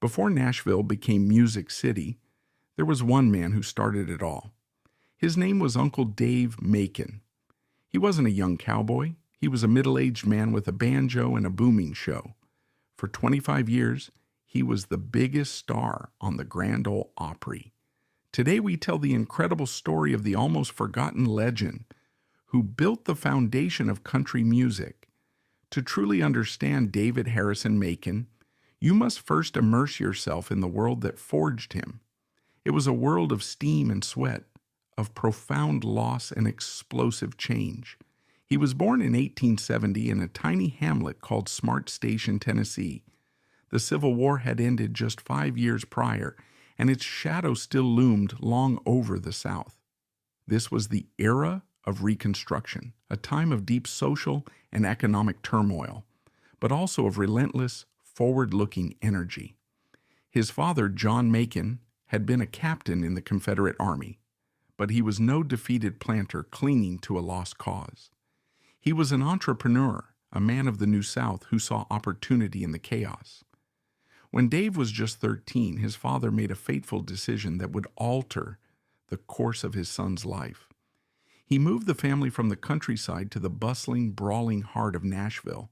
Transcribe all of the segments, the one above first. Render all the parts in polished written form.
Before Nashville became Music City, there was one man who started it all. His name was Uncle Dave Macon. He wasn't a young cowboy. He was a middle-aged man with a banjo and a booming show. For 25 years, he was the biggest star on the Grand Ole Opry. Today we tell the incredible story of the almost forgotten legend who built the foundation of country music. To truly understand David Harrison Macon, you must first immerse yourself in the world that forged him. It was a world of steam and sweat, of profound loss and explosive change. He was born in 1870 in a tiny hamlet called Smart Station, Tennessee. The Civil War had ended just 5 years prior, and its shadow still loomed long over the South. This was the era of Reconstruction, a time of deep social and economic turmoil, but also of relentless, forward-looking energy. His father, John Macon, had been a captain in the Confederate Army, but he was no defeated planter clinging to a lost cause. He was an entrepreneur, a man of the New South who saw opportunity in the chaos. When Dave was just 13, his father made a fateful decision that would alter the course of his son's life. He moved the family from the countryside to the bustling, brawling heart of Nashville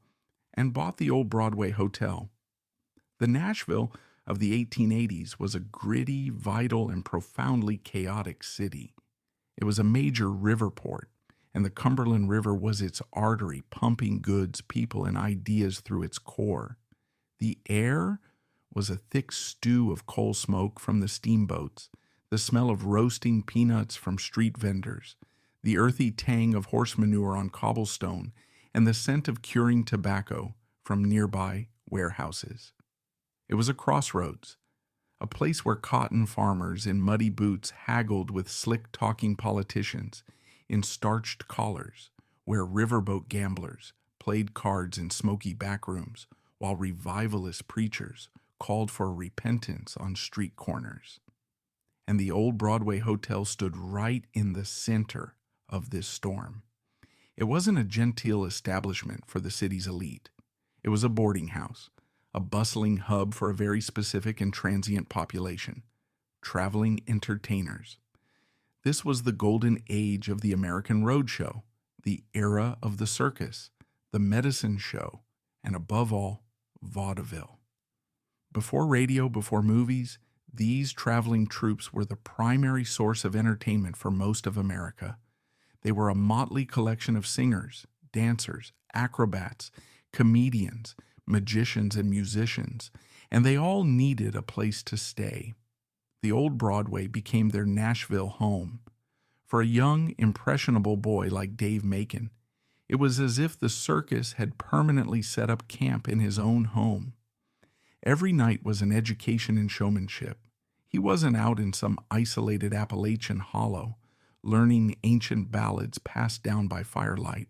and bought the old Broadway Hotel. The Nashville of the 1880s was a gritty, vital, and profoundly chaotic city. It was a major river port, and the Cumberland River was its artery, pumping goods, people, and ideas through its core. The air was a thick stew of coal smoke from the steamboats, the smell of roasting peanuts from street vendors, the earthy tang of horse manure on cobblestone, and the scent of curing tobacco from nearby warehouses. It was a crossroads, a place where cotton farmers in muddy boots haggled with slick-talking politicians in starched collars, where riverboat gamblers played cards in smoky backrooms, while revivalist preachers called for repentance on street corners. And the old Broadway Hotel stood right in the center of this storm. It wasn't a genteel establishment for the city's elite. It was a boarding house, a bustling hub for a very specific and transient population, traveling entertainers. This was the golden age of the American roadshow, the era of the circus, the medicine show, and above all, vaudeville. Before radio, before movies, these traveling troupes were the primary source of entertainment for most of America. They were a motley collection of singers, dancers, acrobats, comedians, magicians, and musicians, and they all needed a place to stay. The old Broadway became their Nashville home. For a young, impressionable boy like Dave Macon, it was as if the circus had permanently set up camp in his own home. Every night was an education in showmanship. He wasn't out in some isolated Appalachian hollow, learning ancient ballads passed down by firelight.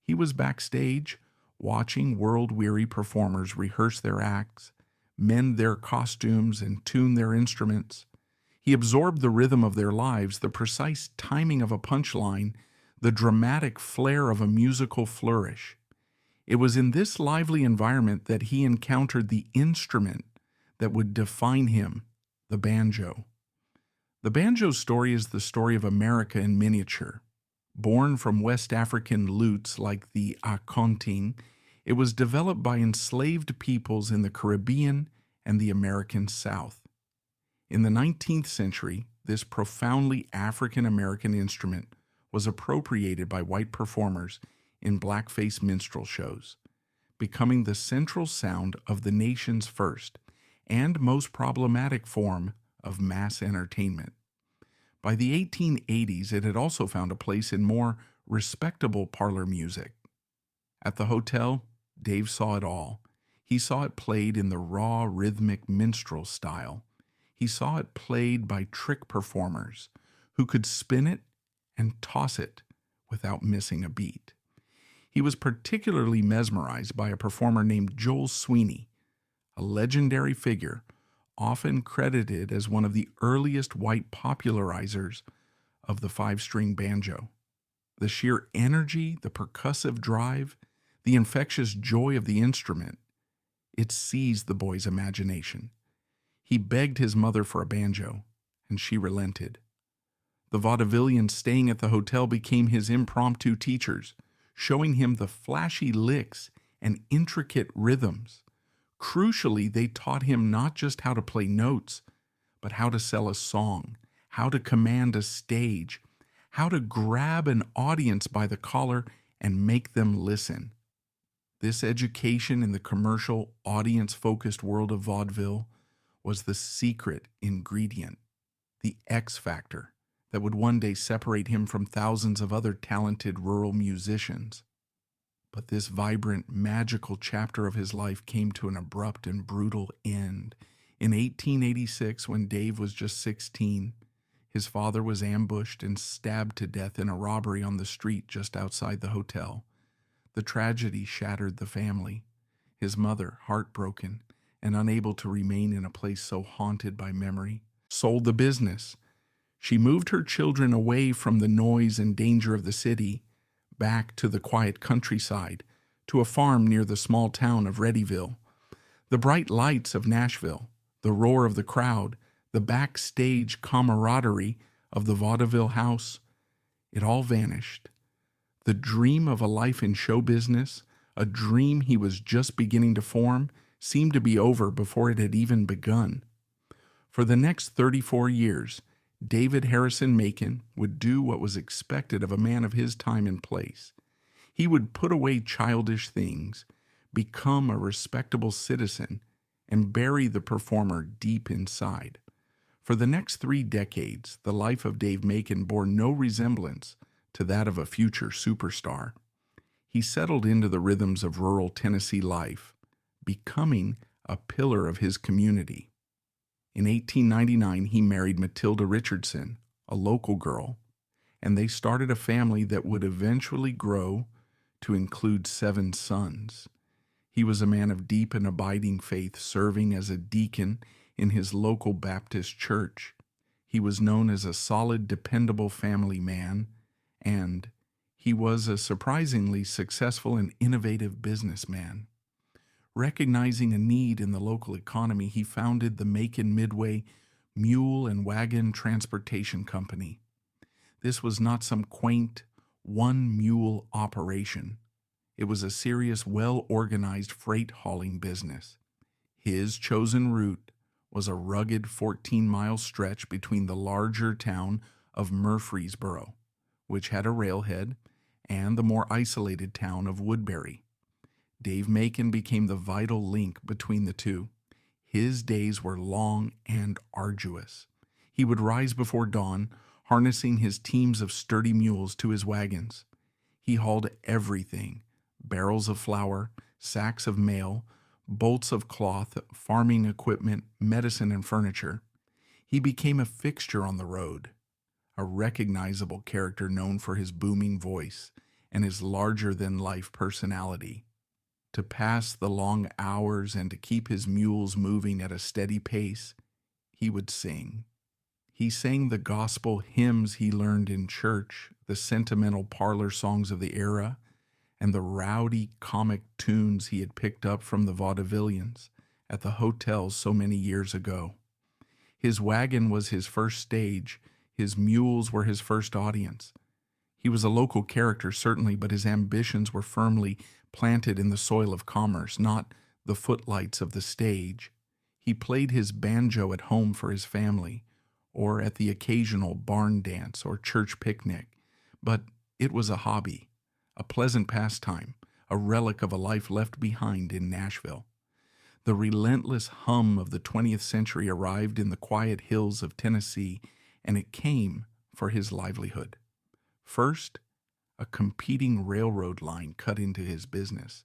He was backstage, watching world-weary performers rehearse their acts, mend their costumes, and tune their instruments. He absorbed the rhythm of their lives, the precise timing of a punchline, the dramatic flair of a musical flourish. It was in this lively environment that he encountered the instrument that would define him, the banjo. The banjo story is the story of America in miniature. Born from West African lutes like the akonting, it was developed by enslaved peoples in the Caribbean and the American South. In the 19th century, this profoundly African-American instrument was appropriated by white performers in blackface minstrel shows, becoming the central sound of the nation's first and most problematic form of mass entertainment. By the 1880s, it had also found a place in more respectable parlor music. At the hotel, Dave saw it all. He saw it played in the raw, rhythmic minstrel style. He saw it played by trick performers who could spin it and toss it without missing a beat. He was particularly mesmerized by a performer named Joel Sweeney, a legendary figure often credited as one of the earliest white popularizers of the five-string banjo. The sheer energy, the percussive drive, the infectious joy of the instrument, it seized the boy's imagination. He begged his mother for a banjo, and she relented. The vaudevillians staying at the hotel became his impromptu teachers, showing him the flashy licks and intricate rhythms. Crucially, they taught him not just how to play notes, but how to sell a song, how to command a stage, how to grab an audience by the collar and make them listen. This education in the commercial, audience-focused world of vaudeville was the secret ingredient, the X factor that would one day separate him from thousands of other talented rural musicians. But this vibrant, magical chapter of his life came to an abrupt and brutal end. In 1886, when Dave was just 16, his father was ambushed and stabbed to death in a robbery on the street just outside the hotel. The tragedy shattered the family. His mother, heartbroken and unable to remain in a place so haunted by memory, sold the business. She moved her children away from the noise and danger of the city, back to the quiet countryside, to a farm near the small town of Readyville. The bright lights of Nashville, the roar of the crowd, the backstage camaraderie of the vaudeville house, it all vanished. The dream of a life in show business, a dream he was just beginning to form, seemed to be over before it had even begun. For the next 34 years, David Harrison Macon would do what was expected of a man of his time and place. He would put away childish things, become a respectable citizen, and bury the performer deep inside. For the next 3 decades, the life of Dave Macon bore no resemblance to that of a future superstar. He settled into the rhythms of rural Tennessee life, becoming a pillar of his community. In 1899, he married Matilda Richardson, a local girl, and they started a family that would eventually grow to include 7 sons. He was a man of deep and abiding faith, serving as a deacon in his local Baptist church. He was known as a solid, dependable family man, and he was a surprisingly successful and innovative businessman. Recognizing a need in the local economy, he founded the Macon Midway Mule and Wagon Transportation Company. This was not some quaint, one-mule operation. It was a serious, well-organized freight hauling business. His chosen route was a rugged 14-mile stretch between the larger town of Murfreesboro, which had a railhead, and the more isolated town of Woodbury. Dave Macon became the vital link between the two. His days were long and arduous. He would rise before dawn, harnessing his teams of sturdy mules to his wagons. He hauled everything: barrels of flour, sacks of mail, bolts of cloth, farming equipment, medicine, and furniture. He became a fixture on the road, a recognizable character known for his booming voice and his larger-than-life personality. To pass the long hours and to keep his mules moving at a steady pace, he would sing. He sang the gospel hymns he learned in church, the sentimental parlor songs of the era, and the rowdy comic tunes he had picked up from the vaudevillians at the hotels so many years ago. His wagon was his first stage, his mules were his first audience. He was a local character, certainly, but his ambitions were firmly planted in the soil of commerce, not the footlights of the stage. He played his banjo at home for his family, or at the occasional barn dance or church picnic, but it was a hobby, a pleasant pastime, a relic of a life left behind in Nashville. The relentless hum of the 20th century arrived in the quiet hills of Tennessee, and it came for his livelihood. First, a competing railroad line cut into his business,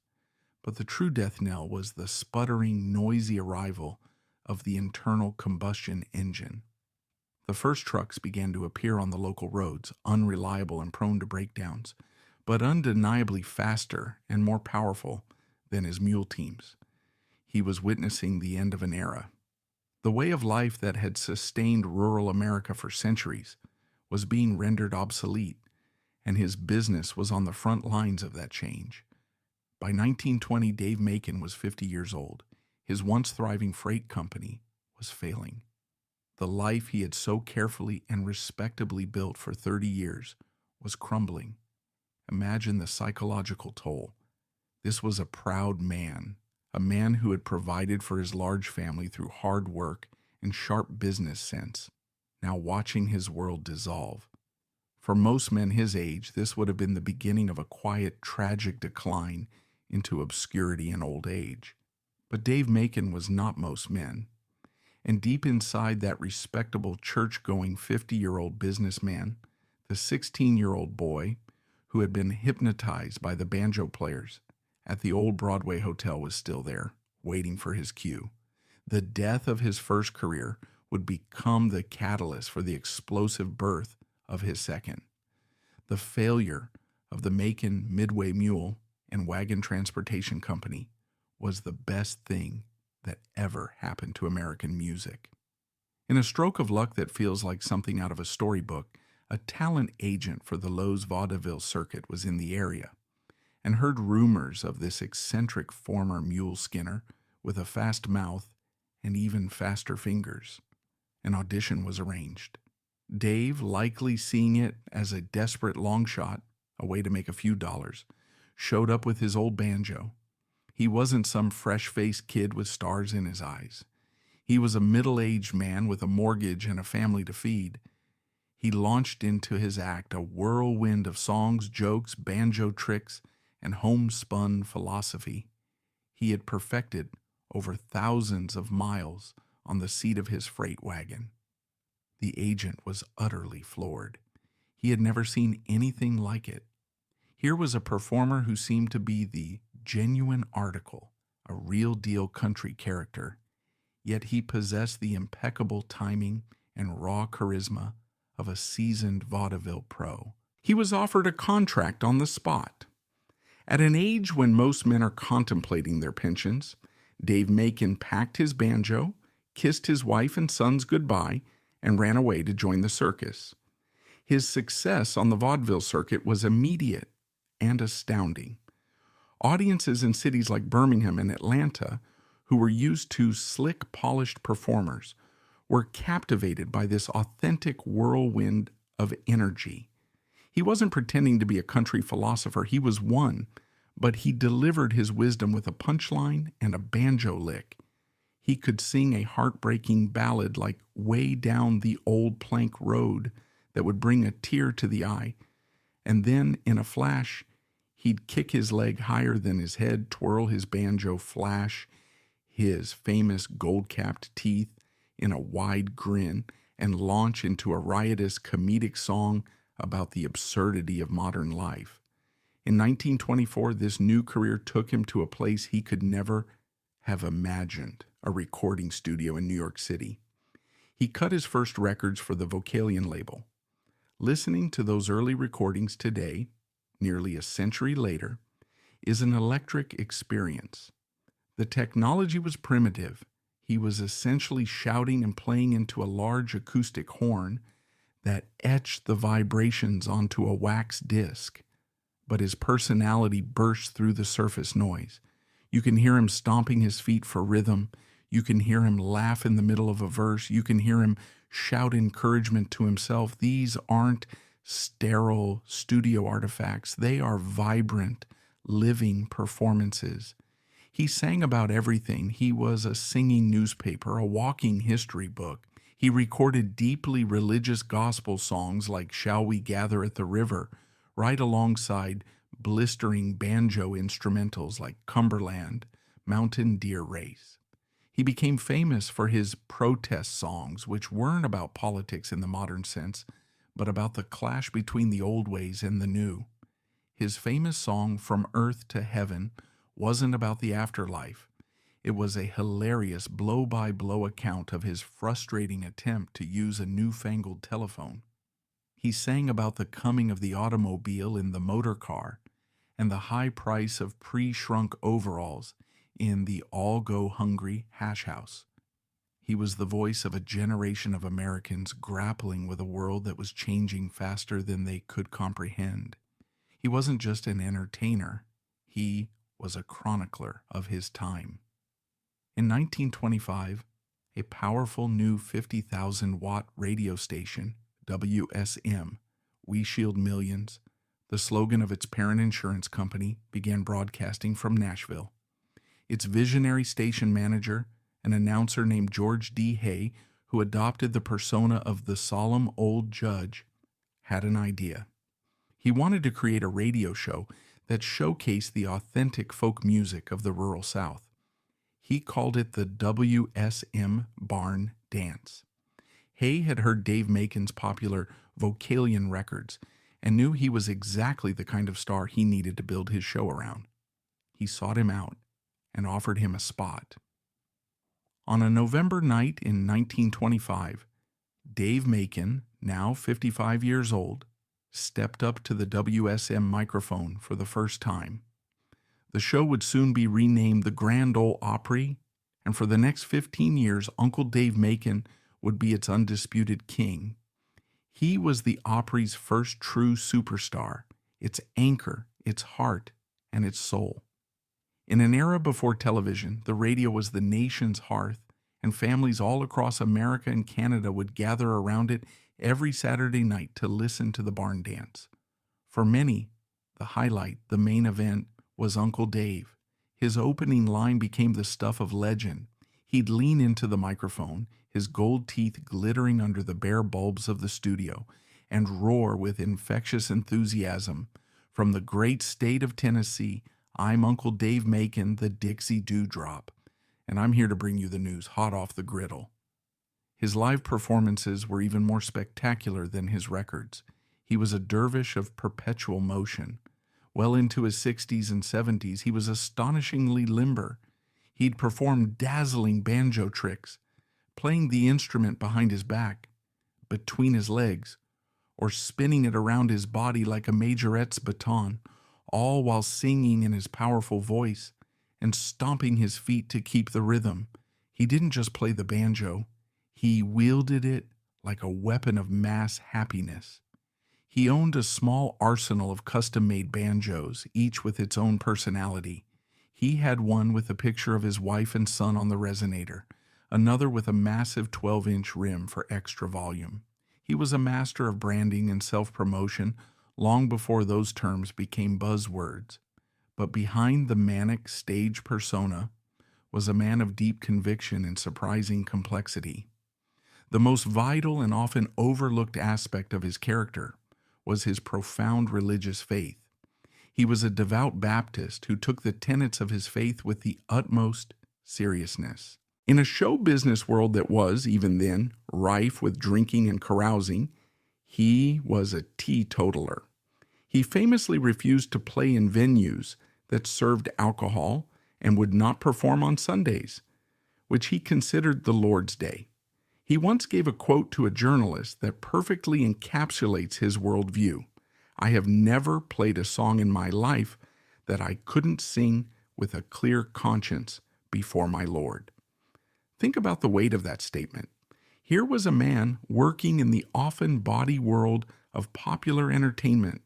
but the true death knell was the sputtering, noisy arrival of the internal combustion engine. The first trucks began to appear on the local roads, unreliable and prone to breakdowns, but undeniably faster and more powerful than his mule teams. He was witnessing the end of an era. The way of life that had sustained rural America for centuries was being rendered obsolete, and his business was on the front lines of that change. By 1920, Dave Macon was 50 years old. His once thriving freight company was failing. The life he had so carefully and respectably built for 30 years was crumbling. Imagine the psychological toll. This was a proud man, a man who had provided for his large family through hard work and sharp business sense, now watching his world dissolve. For most men his age, this would have been the beginning of a quiet, tragic decline into obscurity and old age. But Dave Macon was not most men. And deep inside that respectable, church-going 50-year-old businessman, the 16-year-old boy who had been hypnotized by the banjo players at the old Broadway hotel was still there, waiting for his cue. The death of his first career would become the catalyst for the explosive birth of his second. The failure of the Macon Midway Mule and Wagon Transportation Company was the best thing that ever happened to American music. In a stroke of luck that feels like something out of a storybook, a talent agent for the Lowe's Vaudeville circuit was in the area and heard rumors of this eccentric former mule-skinner with a fast mouth and even faster fingers. An audition was arranged. Dave, likely seeing it as a desperate long shot, a way to make a few dollars, showed up with his old banjo. He wasn't some fresh-faced kid with stars in his eyes. He was a middle-aged man with a mortgage and a family to feed. He launched into his act a whirlwind of songs, jokes, banjo tricks, and homespun philosophy. He had perfected over thousands of miles on the seat of his freight wagon. The agent was utterly floored. He had never seen anything like it. Here was a performer who seemed to be the genuine article, a real-deal country character, yet he possessed the impeccable timing and raw charisma of a seasoned vaudeville pro. He was offered a contract on the spot. At an age when most men are contemplating their pensions, Dave Macon packed his banjo, kissed his wife and sons goodbye, and ran away to join the circus. His success on the vaudeville circuit was immediate and astounding. Audiences in cities like Birmingham and Atlanta, who were used to slick, polished performers, were captivated by this authentic whirlwind of energy. He wasn't pretending to be a country philosopher. He was one, but he delivered his wisdom with a punchline and a banjo lick. He could sing a heartbreaking ballad like Way Down the Old Plank Road that would bring a tear to the eye, and then, in a flash, he'd kick his leg higher than his head, twirl his banjo, flash his famous gold-capped teeth in a wide grin, and launch into a riotous comedic song about the absurdity of modern life. In 1924, this new career took him to a place he could never have imagined, a recording studio in New York City. He cut his first records for the Vocalion label. Listening to those early recordings today, nearly a century later, is an electric experience. The technology was primitive. He was essentially shouting and playing into a large acoustic horn that etched the vibrations onto a wax disc, but his personality burst through the surface noise. You can hear him stomping his feet for rhythm. You can hear him laugh in the middle of a verse. You can hear him shout encouragement to himself. These aren't sterile studio artifacts. They are vibrant, living performances. He sang about everything. He was a singing newspaper, a walking history book. He recorded deeply religious gospel songs like Shall We Gather at the River, right alongside blistering banjo instrumentals like Cumberland, Mountain Deer Race. He became famous for his protest songs, which weren't about politics in the modern sense, but about the clash between the old ways and the new. His famous song, From Earth to Heaven, wasn't about the afterlife. It was a hilarious blow-by-blow account of his frustrating attempt to use a newfangled telephone. He sang about the coming of the automobile in the motor car and the high price of pre-shrunk overalls in the all-go-hungry hash house. He was the voice of a generation of Americans grappling with a world that was changing faster than they could comprehend. He wasn't just an entertainer. He was a chronicler of his time. In 1925, a powerful new 50,000-watt radio station, WSM, We Shield Millions, the slogan of its parent insurance company, began broadcasting from Nashville. Its visionary station manager, an announcer named George D. Hay, who adopted the persona of the solemn old judge, had an idea. He wanted to create a radio show that showcased the authentic folk music of the rural South. He called it the WSM Barn Dance. Hay had heard Dave Macon's popular Vocalion records and knew he was exactly the kind of star he needed to build his show around. He sought him out and offered him a spot. On a November night in 1925, Dave Macon, now 55 years old, stepped up to the WSM microphone for the first time. The show would soon be renamed the Grand Ole Opry, and for the next 15 years, Uncle Dave Macon would be its undisputed king. He was the Opry's first true superstar, its anchor, its heart, and its soul. In an era before television, the radio was the nation's hearth, and families all across America and Canada would gather around it every Saturday night to listen to the barn dance. For many, the highlight, the main event, was Uncle Dave. His opening line became the stuff of legend. He'd lean into the microphone, his gold teeth glittering under the bare bulbs of the studio, and roar with infectious enthusiasm. From the great state of Tennessee, I'm Uncle Dave Macon, the Dixie Dewdrop, and I'm here to bring you the news hot off the griddle. His live performances were even more spectacular than his records. He was a dervish of perpetual motion. Well into his 60s and 70s, he was astonishingly limber. He'd perform dazzling banjo tricks, playing the instrument behind his back, between his legs, or spinning it around his body like a majorette's baton, all while singing in his powerful voice and stomping his feet to keep the rhythm. He didn't just play the banjo, he wielded it like a weapon of mass happiness. He owned a small arsenal of custom-made banjos, each with its own personality. He had one with a picture of his wife and son on the resonator, another with a massive 12-inch rim for extra volume. He was a master of branding and self-promotion long before those terms became buzzwords. But behind the manic stage persona was a man of deep conviction and surprising complexity. The most vital and often overlooked aspect of his character was his profound religious faith. He was a devout Baptist who took the tenets of his faith with the utmost seriousness. In a show business world that was, even then, rife with drinking and carousing, he was a teetotaler. He famously refused to play in venues that served alcohol and would not perform on Sundays, which he considered the Lord's Day. He once gave a quote to a journalist that perfectly encapsulates his worldview. I have never played a song in my life that I couldn't sing with a clear conscience before my Lord. Think about the weight of that statement. Here was a man working in the often bawdy world of popular entertainment,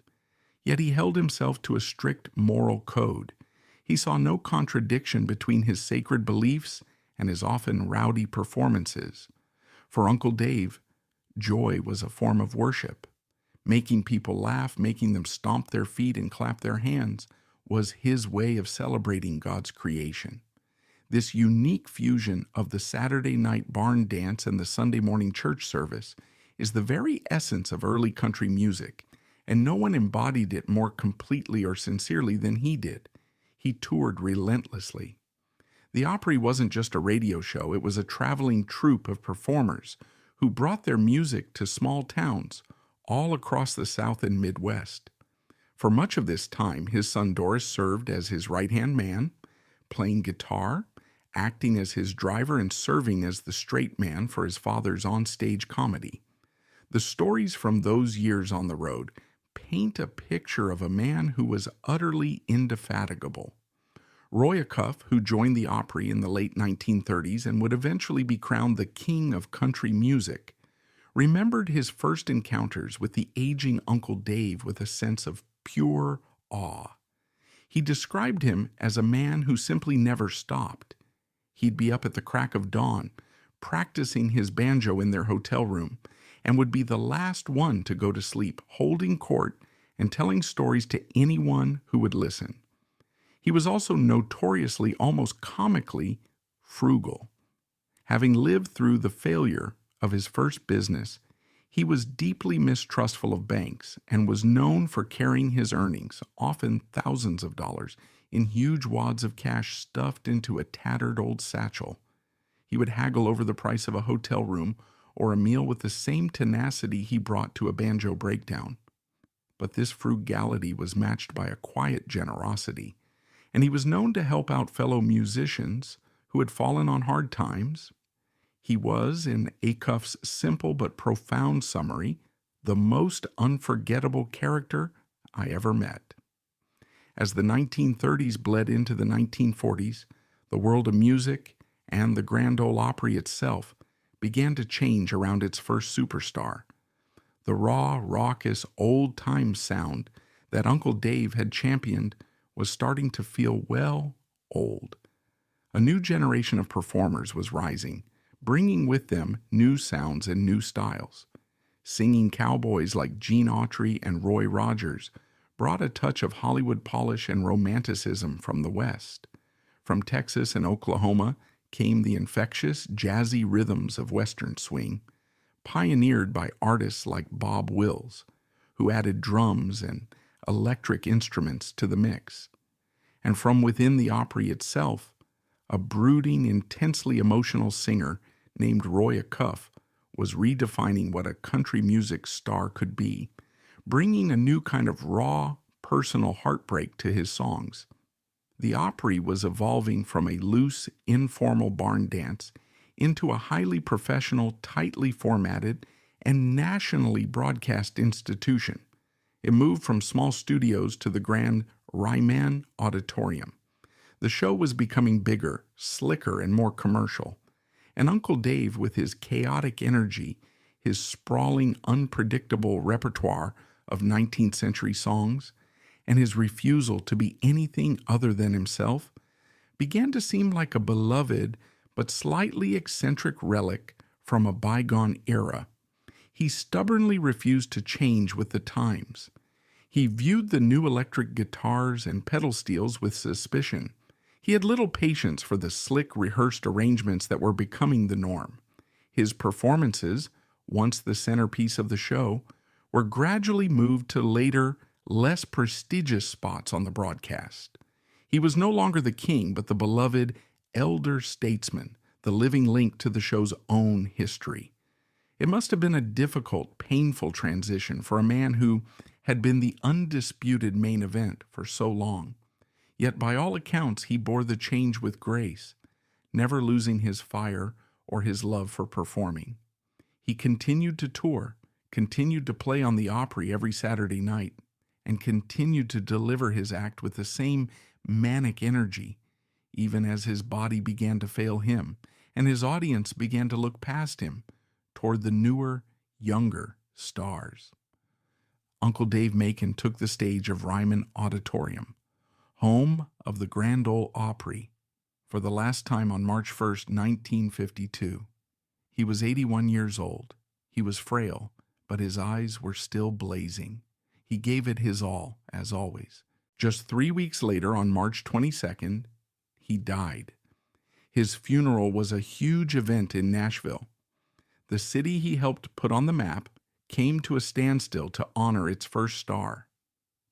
yet he held himself to a strict moral code. He saw no contradiction between his sacred beliefs and his often rowdy performances. For Uncle Dave, joy was a form of worship. Making people laugh, making them stomp their feet and clap their hands was his way of celebrating God's creation. This unique fusion of the Saturday night barn dance and the Sunday morning church service is the very essence of early country music, and no one embodied it more completely or sincerely than he did. He toured relentlessly. The Opry wasn't just a radio show, it was a traveling troupe of performers who brought their music to small towns all across the South and Midwest. For much of this time, his son Doris served as his right-hand man, playing guitar, acting as his driver, and serving as the straight man for his father's onstage comedy. The stories from those years on the road paint a picture of a man who was utterly indefatigable. Roy Acuff, who joined the Opry in the late 1930s and would eventually be crowned the king of country music, remembered his first encounters with the aging Uncle Dave with a sense of pure awe. He described him as a man who simply never stopped. He'd be up at the crack of dawn, practicing his banjo in their hotel room, and would be the last one to go to sleep, holding court and telling stories to anyone who would listen. He was also notoriously, almost comically, frugal. Having lived through the failure of his first business, he was deeply mistrustful of banks and was known for carrying his earnings, often thousands of dollars, in huge wads of cash stuffed into a tattered old satchel. He would haggle over the price of a hotel room or a meal with the same tenacity he brought to a banjo breakdown. But this frugality was matched by a quiet generosity, and he was known to help out fellow musicians who had fallen on hard times. He was, in Acuff's simple but profound summary, the most unforgettable character I ever met. As the 1930s bled into the 1940s, the world of music and the Grand Ole Opry itself began to change around its first superstar. The raw, raucous, old-time sound that Uncle Dave had championed was starting to feel, well, old. A new generation of performers was rising, bringing with them new sounds and new styles. Singing cowboys like Gene Autry and Roy Rogers brought a touch of Hollywood polish and romanticism from the West. From Texas and Oklahoma came the infectious, jazzy rhythms of Western swing, pioneered by artists like Bob Wills, who added drums and electric instruments to the mix. And from within the Opry itself, a brooding, intensely emotional singer named Roy Acuff was redefining what a country music star could be, bringing a new kind of raw, personal heartbreak to his songs. The Opry was evolving from a loose, informal barn dance into a highly professional, tightly formatted, and nationally broadcast institution. It moved from small studios to the Grand Ryman Auditorium. The show was becoming bigger, slicker, and more commercial. And Uncle Dave, with his chaotic energy, his sprawling, unpredictable repertoire of 19th century songs, and his refusal to be anything other than himself, began to seem like a beloved but slightly eccentric relic from a bygone era. He stubbornly refused to change with the times. He viewed the new electric guitars and pedal steels with suspicion. He had little patience for the slick, rehearsed arrangements that were becoming the norm. His performances, once the centerpiece of the show, were gradually moved to later, less prestigious spots on the broadcast. He was no longer the king, but the beloved elder statesman, the living link to the show's own history. It must have been a difficult, painful transition for a man who had been the undisputed main event for so long. Yet by all accounts he bore the change with grace, never losing his fire or his love for performing. He continued to tour, continued to play on the Opry every Saturday night, and continued to deliver his act with the same manic energy, even as his body began to fail him, and his audience began to look past him toward the newer, younger stars. Uncle Dave Macon took the stage of Ryman Auditorium, home of the Grand Ole Opry, for the last time on March 1st, 1952. He was 81 years old. He was frail, but his eyes were still blazing. He gave it his all, as always. Just 3 weeks later, on March 22nd, he died. His funeral was a huge event in Nashville. The city he helped put on the map came to a standstill to honor its first star.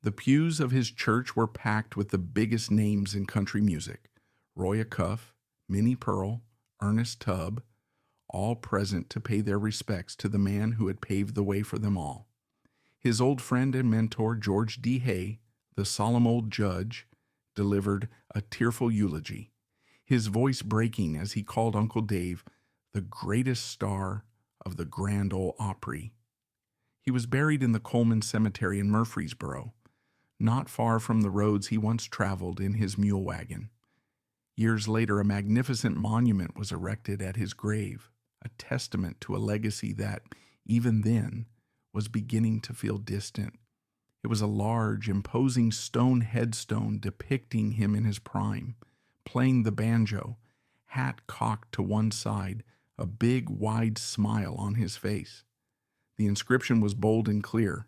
The pews of his church were packed with the biggest names in country music: Roy Acuff, Minnie Pearl, Ernest Tubb, all present to pay their respects to the man who had paved the way for them all. His old friend and mentor, George D. Hay, the solemn old judge, delivered a tearful eulogy, his voice breaking as he called Uncle Dave the greatest star of the Grand Ole Opry. He was buried in the Coleman Cemetery in Murfreesboro, not far from the roads he once traveled in his mule wagon. Years later, a magnificent monument was erected at his grave, a testament to a legacy that, even then, was beginning to feel distant. It was a large, imposing stone headstone depicting him in his prime, playing the banjo, hat cocked to one side, a big, wide smile on his face. The inscription was bold and clear: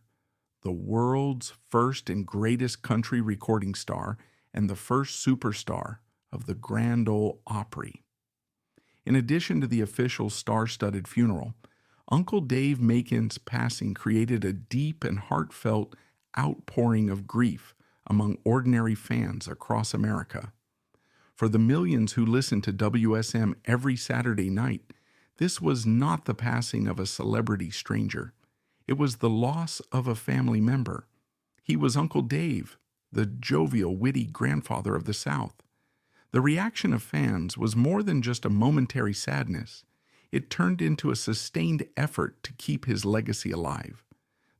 the world's first and greatest country recording star and the first superstar of the Grand Ole Opry. In addition to the official star-studded funeral, Uncle Dave Macon's passing created a deep and heartfelt outpouring of grief among ordinary fans across America. For the millions who listened to WSM every Saturday night, this was not the passing of a celebrity stranger. It was the loss of a family member. He was Uncle Dave, the jovial, witty grandfather of the South. The reaction of fans was more than just a momentary sadness. It turned into a sustained effort to keep his legacy alive.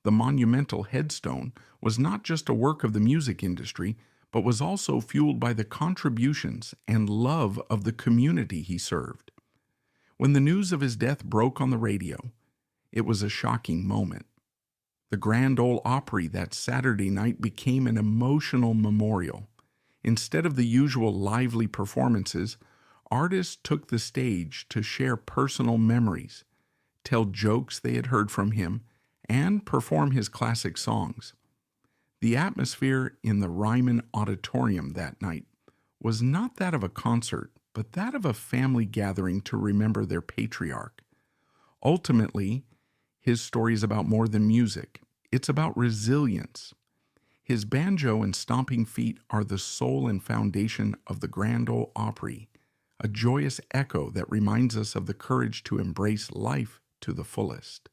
The monumental headstone was not just a work of the music industry, but was also fueled by the contributions and love of the community he served. When the news of his death broke on the radio, it was a shocking moment. The Grand Ole Opry that Saturday night became an emotional memorial. Instead of the usual lively performances, artists took the stage to share personal memories, tell jokes they had heard from him, and perform his classic songs. The atmosphere in the Ryman Auditorium that night was not that of a concert, but that of a family gathering to remember their patriarch. Ultimately, his story is about more than music. It's about resilience. His banjo and stomping feet are the soul and foundation of the Grand Ole Opry, a joyous echo that reminds us of the courage to embrace life to the fullest.